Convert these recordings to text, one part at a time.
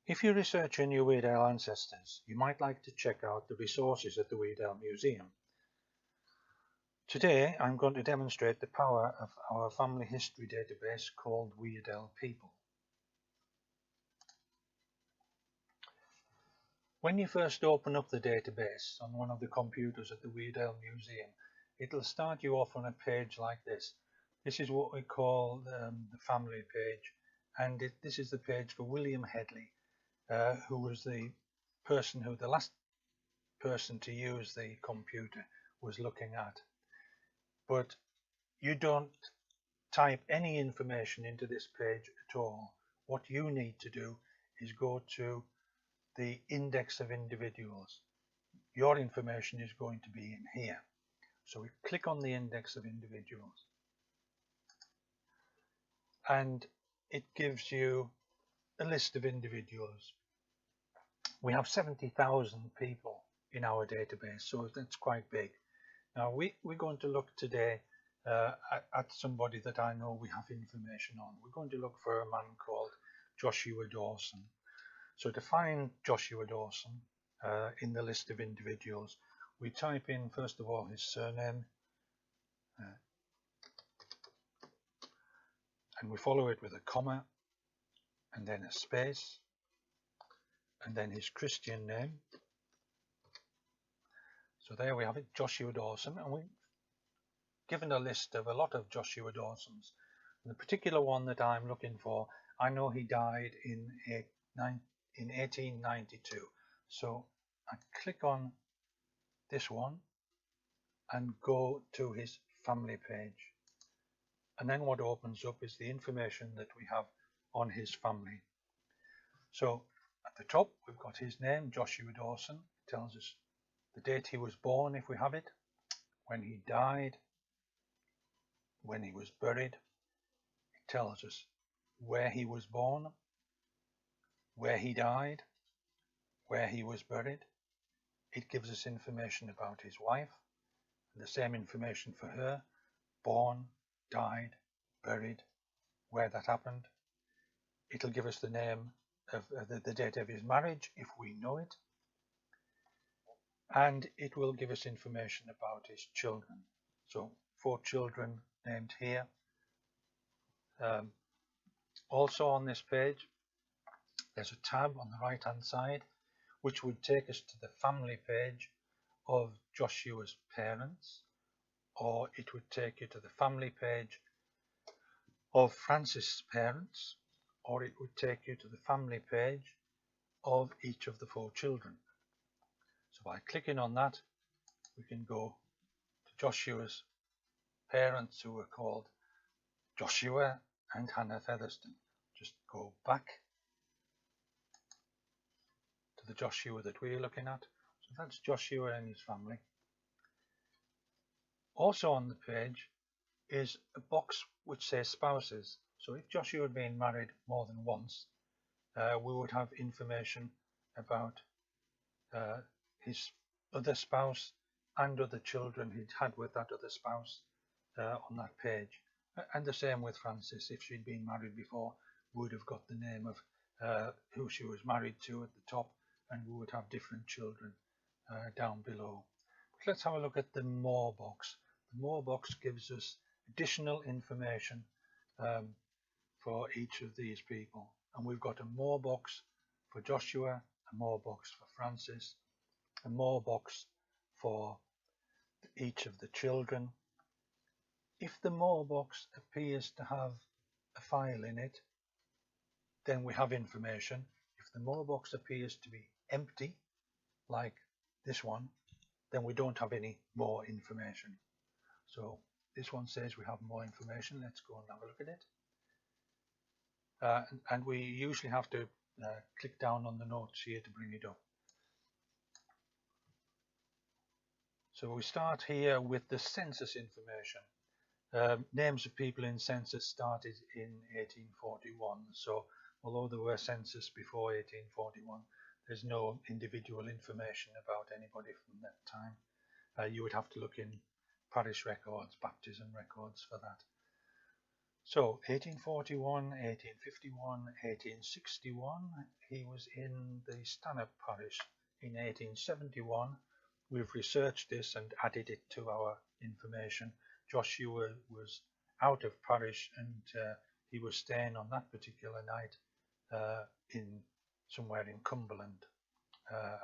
If you're researching your Weardale ancestors, you might like to check out the resources at the Weardale Museum. Today I'm going to demonstrate the power of our family history database called Weardale People. When you first open up the database on one of the computers at the Weardale Museum, it'll start you off on a page like this. This is what we call the family page, and this is the page for William Headley, who was the last person to use the computer was looking at. But you don't type any information into this page at all. What you need to do is go to the index of individuals. Your information is going to be in here. So we click on the index of individuals, and it gives you a list of individuals. We have 70,000 people in our database, so that's quite big. Now we're going to look today at somebody that I know we have information on. We're going to look for a man called Joshua Dawson. So to find Joshua Dawson in the list of individuals, we type in first of all his surname, and we follow it with a comma and then a space and then his Christian name. So there we have it, Joshua Dawson, and we've given a list of a lot of Joshua Dawsons. And the particular one that I'm looking for, I know he died in 1892. So I click on this one and go to his family page. And then what opens up is the information that we have on his family. So at the top we've got his name, Joshua Dawson. It tells us the date he was born if we have it, when he died, when he was buried. It tells us where he was born, where he died, where he was buried. It gives us information about his wife, and the same information for her, born, died, buried, where that happened. It'll give us the name of the date of his marriage if we know it, and it will give us information about his children. So 4 children named here. Also on this page there's a tab on the right hand side which would take us to the family page of Joshua's parents, or it would take you to the family page of Francis' parents, or it would take you to the family page of each of the 4 children. So by clicking on that, we can go to Joshua's parents, who were called Joshua and Hannah Featherston. Just go back to the Joshua that we're looking at. So that's Joshua and his family. Also on the page is a box which says spouses. So if Joshua had been married more than once, we would have information about his other spouse and other children he'd had with that other spouse on that page. And the same with Francis. If she'd been married before, we would have got the name of who she was married to at the top, and we would have different children down below. But let's have a look at the More box. The More box gives us additional information for each of these people, and we've got a More box for Joshua, a More box for Francis, a More box for each of the children. If the More box appears to have a file in it, then we have information. If the More box appears to be empty, like this one, then we don't have any more information. So this one says we have more information. Let's go and have a look at it. And we usually have to click down on the notes here to bring it up. So we start here with the census information. Names of people in census started in 1841. So although there were census before 1841, there's no individual information about anybody from that time. You would have to look in parish records, baptism records for that. So 1841, 1851, 1861, he was in the Stanhope parish. In 1871, we've researched this and added it to our information. Joshua was out of parish and he was staying on that particular night in somewhere in Cumberland,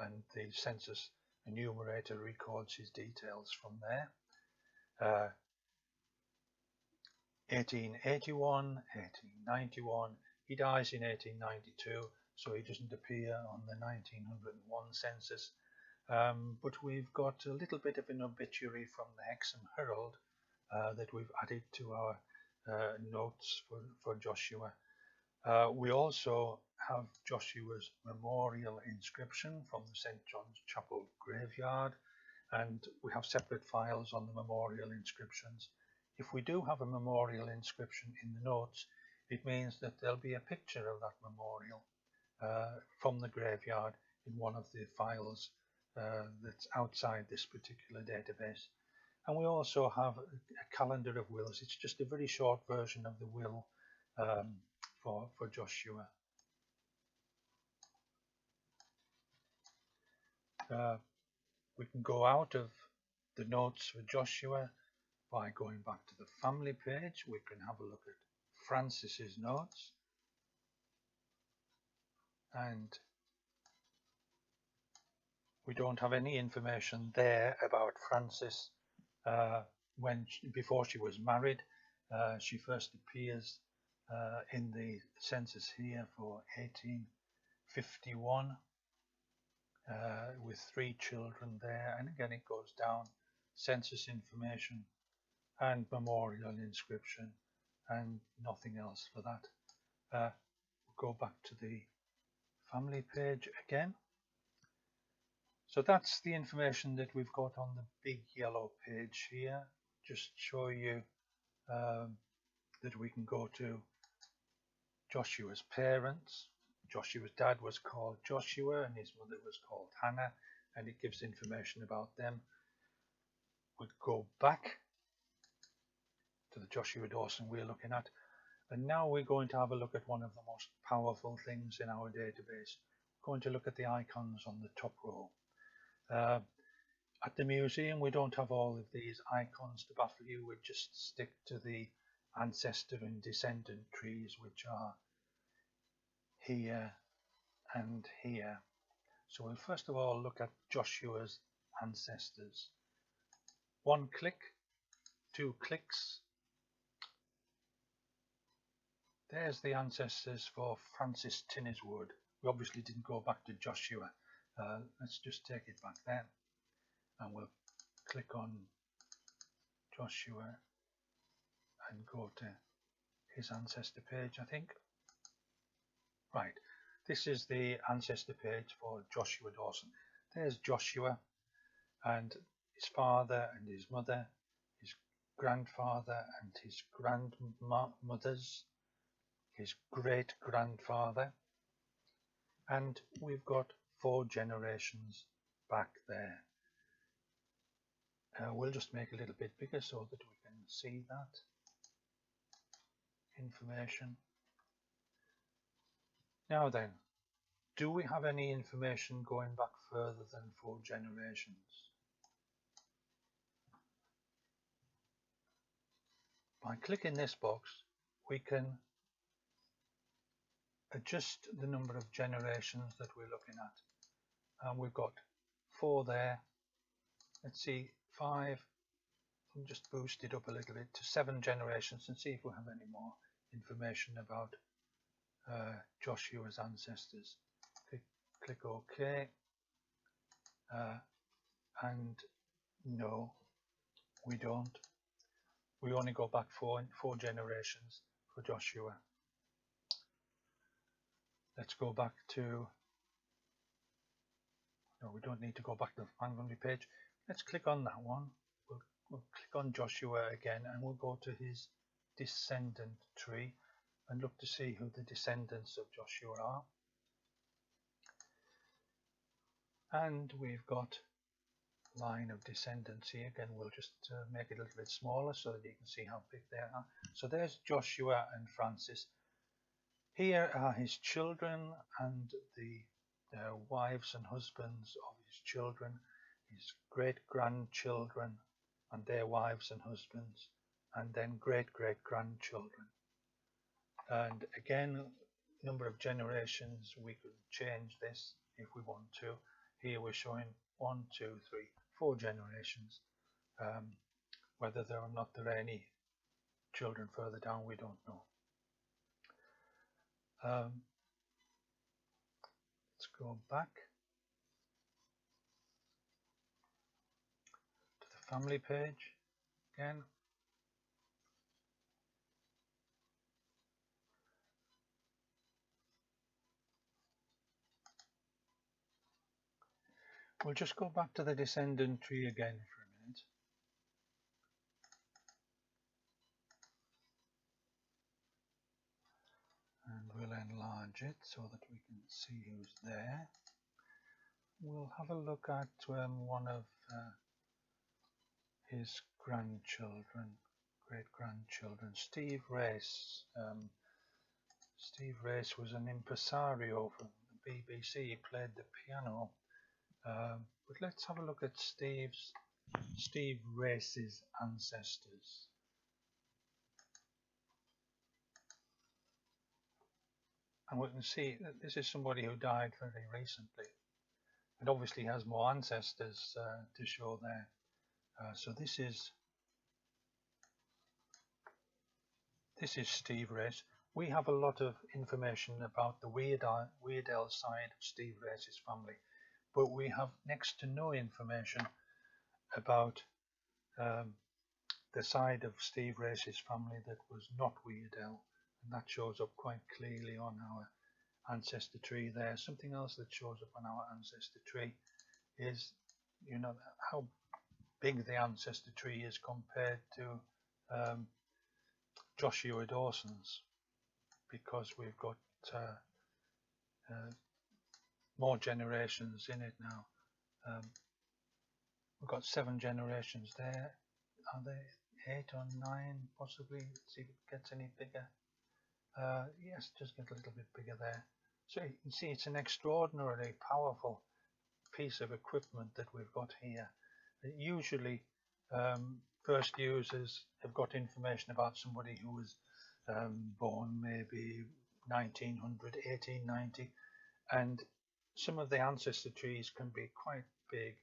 and the census enumerator records his details from there. 1881, 1891, he dies in 1892, so he doesn't appear on the 1901 census, but we've got a little bit of an obituary from the Hexham Herald that we've added to our notes for Joshua. We also have Joshua's memorial inscription from the St. John's Chapel graveyard, and we have separate files on the memorial inscriptions. If we do have a memorial inscription in the notes, it means that there'll be a picture of that memorial from the graveyard in one of the files that's outside this particular database. And we also have a calendar of wills. It's just a very short version of the will for Joshua. We can go out of the notes for Joshua by going back to the family page. We can have a look at Francis's notes, and we don't have any information there about Francis before she was married. She first appears in the census here for 1851 with 3 children there, and again it goes down, census information and memorial inscription and nothing else for that. We'll go back to the family page again. So that's the information that we've got on the big yellow page here. Just show you that we can go to Joshua's parents. Joshua's dad was called Joshua and his mother was called Hannah, and it gives information about them. We'll go back to the Joshua Dawson we're looking at, and now we're going to have a look at one of the most powerful things in our database. We're going to look at the icons on the top row. At the museum we don't have all of these icons to baffle you. We just stick to the ancestor and descendant trees, which are here and here. So we'll first of all look at Joshua's ancestors. 1 click, 2 clicks. There's the ancestors for Francis Tinniswood. We obviously didn't go back to Joshua. Let's just take it back there, and we'll click on Joshua and go to his ancestor page, I think. Right, this is the ancestor page for Joshua Dawson. There's Joshua and his father and his mother, his grandfather and his grandmothers, his great-grandfather, and we've got 4 generations back there. We'll just make a little bit bigger so that we can see that information. Now then, do we have any information going back further than 4 generations? By clicking this box, we can adjust the number of generations that we're looking at. And we've got 4 there. Let's see, 5. We'll just boost it up a little bit to 7 generations and see if we have any more information about Joshua's ancestors. Click OK, and no, we don't. We only go back 4 generations for Joshua. Let's go back to, no, we don't need to go back to the family page. Let's click on that one. We'll click on Joshua again, and we'll go to his descendant tree and look to see who the descendants of Joshua are. And we've got line of descendants here. Again, we'll just make it a little bit smaller so that you can see how big they are. So there's Joshua and Francis. Here are his children and the wives and husbands of his children, his great-grandchildren and their wives and husbands, and then great-great-grandchildren. And again, number of generations, we could change this if we want to. Here we're showing 1, 2, 3, 4 generations. Whether there or not there are any children further down, we don't know. Let's go back to the family page again. We'll just go back to the descendant tree again for a minute. And we'll enlarge it so that we can see who's there. We'll have a look at one of his grandchildren, great-grandchildren, Steve Race. Steve Race was an impresario from the BBC. He played the piano. But let's have a look at Steve Race's ancestors. And we can see that this is somebody who died very recently. It obviously has more ancestors to show there. So this is Steve Race. We have a lot of information about the Weardale side of Steve Race's family, but we have next to no information about the side of Steve Race's family that was not Weardale, and that shows up quite clearly on our ancestor tree there. Something else that shows up on our ancestor tree is, how big the ancestor tree is compared to Joshua Dawson's, because we've got more generations in it now. We've got 7 generations there. Are they 8 or 9 possibly? Let's see if it gets any bigger. Yes, just get a little bit bigger there. So you can see it's an extraordinarily powerful piece of equipment that we've got here. Usually first users have got information about somebody who was born maybe 1900, 1890, and some of the ancestor trees can be quite big.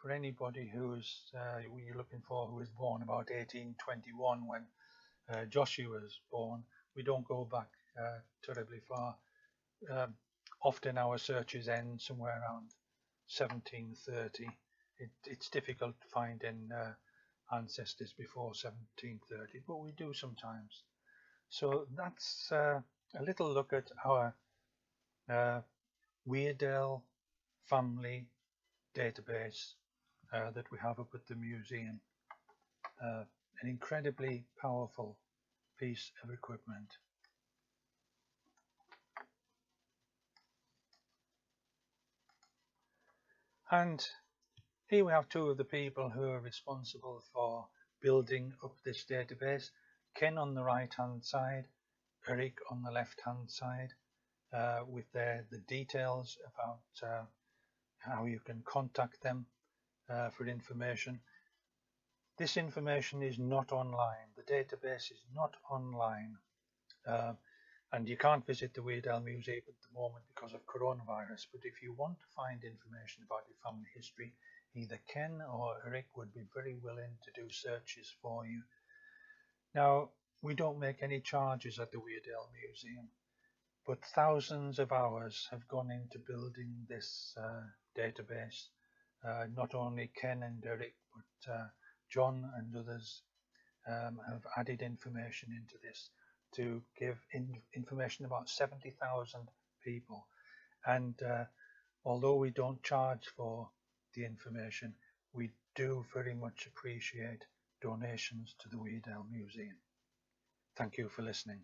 For anybody who's you're looking for, who was born about 1821 when Joshua was born, we don't go back terribly far. Often our searches end somewhere around 1730. It's difficult finding ancestors before 1730, but we do sometimes. So that's a little look at our Weardale family database that we have up at the museum. An incredibly powerful piece of equipment. And here we have 2 of the people who are responsible for building up this database. Ken on the right hand side, Eric on the left hand side, with the details about how you can contact them for information. This information is not online. The database is not online, and you can't visit the Weardale Museum at the moment because of coronavirus. But if you want to find information about your family history, either Ken or Eric would be very willing to do searches for you. Now, we don't make any charges at the Weardale Museum, but thousands of hours have gone into building this database. Not only Ken and Eric, but John and others have added information into this to give information about 70,000 people. And although we don't charge for the information, we do very much appreciate donations to the Weardale Museum. Thank you for listening.